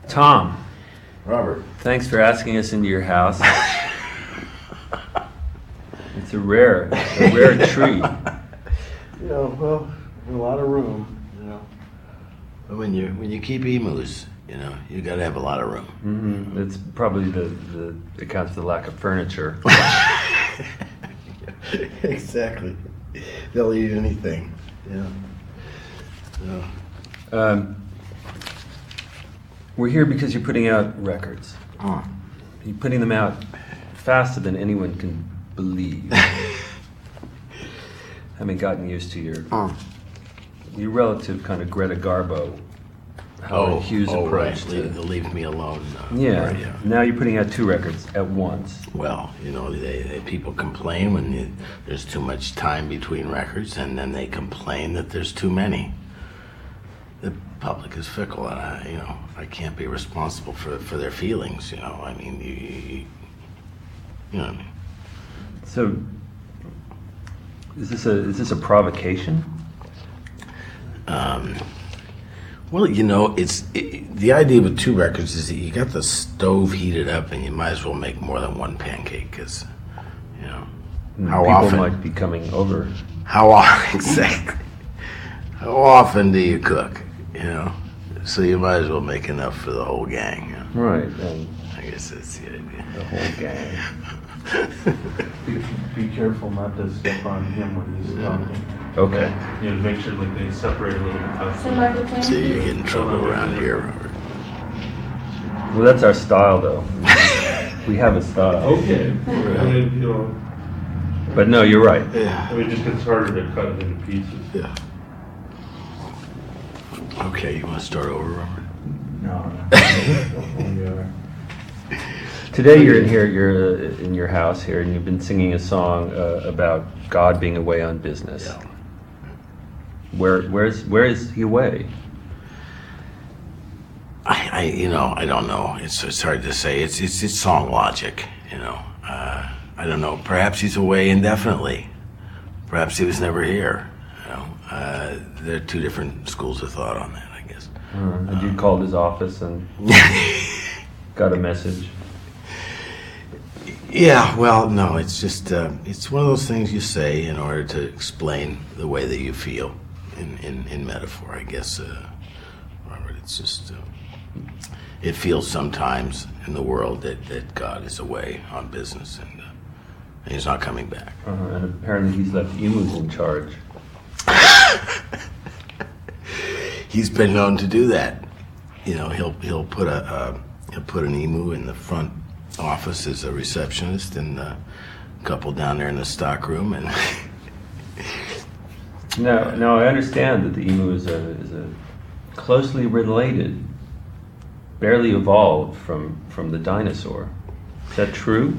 Tom, Robert. thanks for asking us into your house. It's a rare treat. Well, a lot of room, But when you keep emus, you got to have a lot of room. Mm-hmm. It's probably the accounts for the lack of furniture. Exactly. They'll eat anything. We're here because you're putting out records. Oh. You're putting them out faster than anyone can believe. Having gotten used to your relative kind of Greta Garbo, Howard Hughes approach. Right. Leave me alone. Yeah. Now you're putting out 2 records at once. Well, people complain when there's too much time between records, and then they complain that there's too many. The public is fickle, and I can't be responsible for their feelings. I mean, you know what I mean. So, is this a provocation? Well, the idea with 2 records is that you got the stove heated up, and you might as well make more than one pancake, because People often might be coming over. exactly. How often do you cook? So you might as well make enough for the whole gang. Right, and I guess that's the idea. the whole gang. Be careful not to step on him when he's talking. Okay. Make sure they separate a little bit. So you get in trouble around here, Robert. Well, that's our style, though. We have a style. Okay. But no, you're right. Yeah. It just gets harder to cut it into pieces. Yeah. Okay, you want to start over, Robert? No. Today you're in your house here, and you've been singing a song about God being away on business. Yeah. Where is he away? I don't know. It's hard to say. It's song logic. I don't know. Perhaps he's away indefinitely. Perhaps he was never here. There are 2 different schools of thought on that, I guess. And you called his office and got a message. Yeah. Well, no. It's just it's one of those things you say in order to explain the way that you feel in metaphor, I guess. Robert, it's just it feels sometimes in the world that God is away on business and he's not coming back. And apparently he's left emus in charge. He's been known to do that. He'll put an emu in the front office as a receptionist, and a couple down there in the stock room, and Now I understand that the emu is a closely related, barely evolved from the dinosaur. Is that true?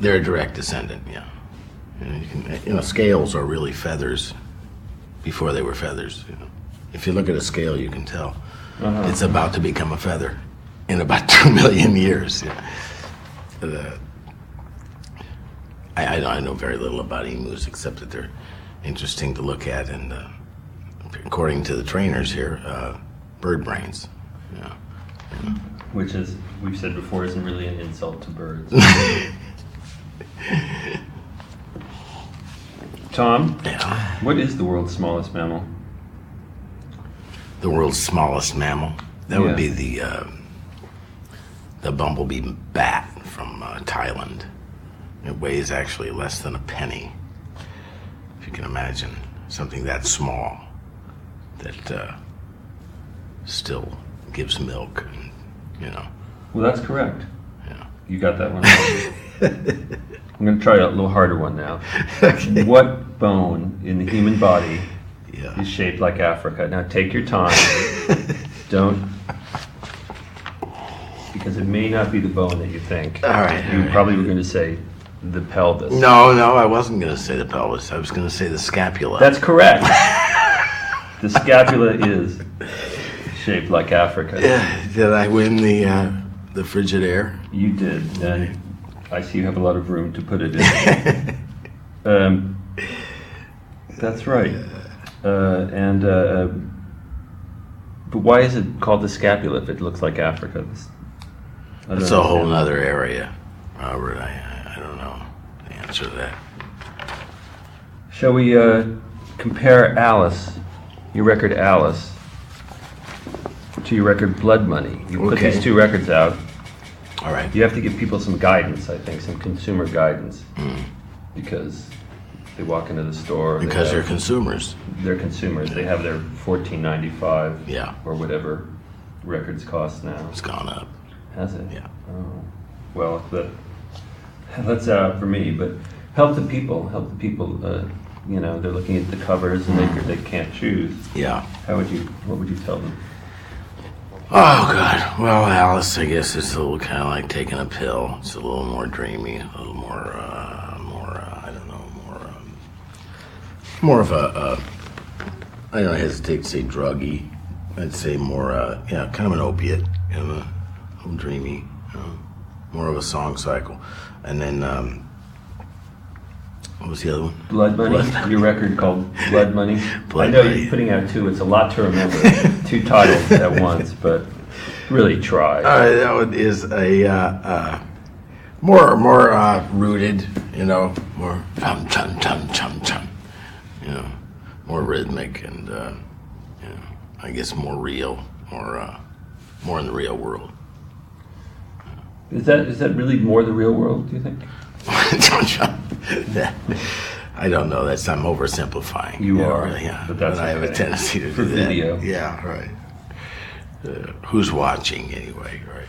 they're a direct descendant. Yeah, scales are really feathers before they were feathers. If you look at a scale, you can tell it's about to become a feather in about 2 million years. I know very little about emus except that they're interesting to look at, and according to the trainers here, bird brains. Which, as we've said before, isn't really an insult to birds. Tom, Yeah. what is the world's smallest mammal? The world's smallest mammal. That would be the bumblebee bat from Thailand. It weighs actually less than a penny. If you can imagine something that small that still gives milk, Well, that's correct. Yeah. You got that one. I'm going to try a little harder one now. Okay. What bone in the human body Yeah. is shaped like Africa? Now take your time. Don't, because it may not be the bone that you think. All right. You probably were going to say the pelvis. No, I wasn't going to say the pelvis. I was going to say the scapula. That's correct. The scapula is shaped like Africa. Did I win the Frigidaire? You did, and I see you have a lot of room to put it in. That's right. And But why is it called the scapula if it looks like Africa? I don't That's a whole understand. nother area, Robert. I don't know the answer to that. Shall we compare Alice, your record Alice, to your record Blood Money? You put Okay. these two records out. All right. You have to give people some guidance, I think, some consumer guidance. Because they walk into the store. Because they're consumers. they're consumers. They have their $14.95 Yeah. or whatever records cost now. It's gone up. Has it? Yeah. Oh. Well, that's out for me. But help the people. Help the people. They're looking at the covers and they can't choose. Yeah. What would you tell them? Oh, God. Well, Alice, I guess it's a little kind of like taking a pill. It's a little more dreamy, a little more, I don't know, more of a, I don't hesitate to say druggy. I'd say more, kind of an opiate, kind of a little dreamy, more of a song cycle. And then, what was the other one? Blood Money? Your record called Blood Money? Blood I know Money. you're putting out two. It's a lot to remember. Two titles at once, but really try. That one is a more rooted, more chum chum chum chum chum, more rhythmic and I guess more real, more in the real world. Is that really more the real world, do you think? I don't know. I'm oversimplifying. You are, really, yeah. but that's I have a okay. tendency to For do that. video. Yeah, right. Who's watching anyway, right?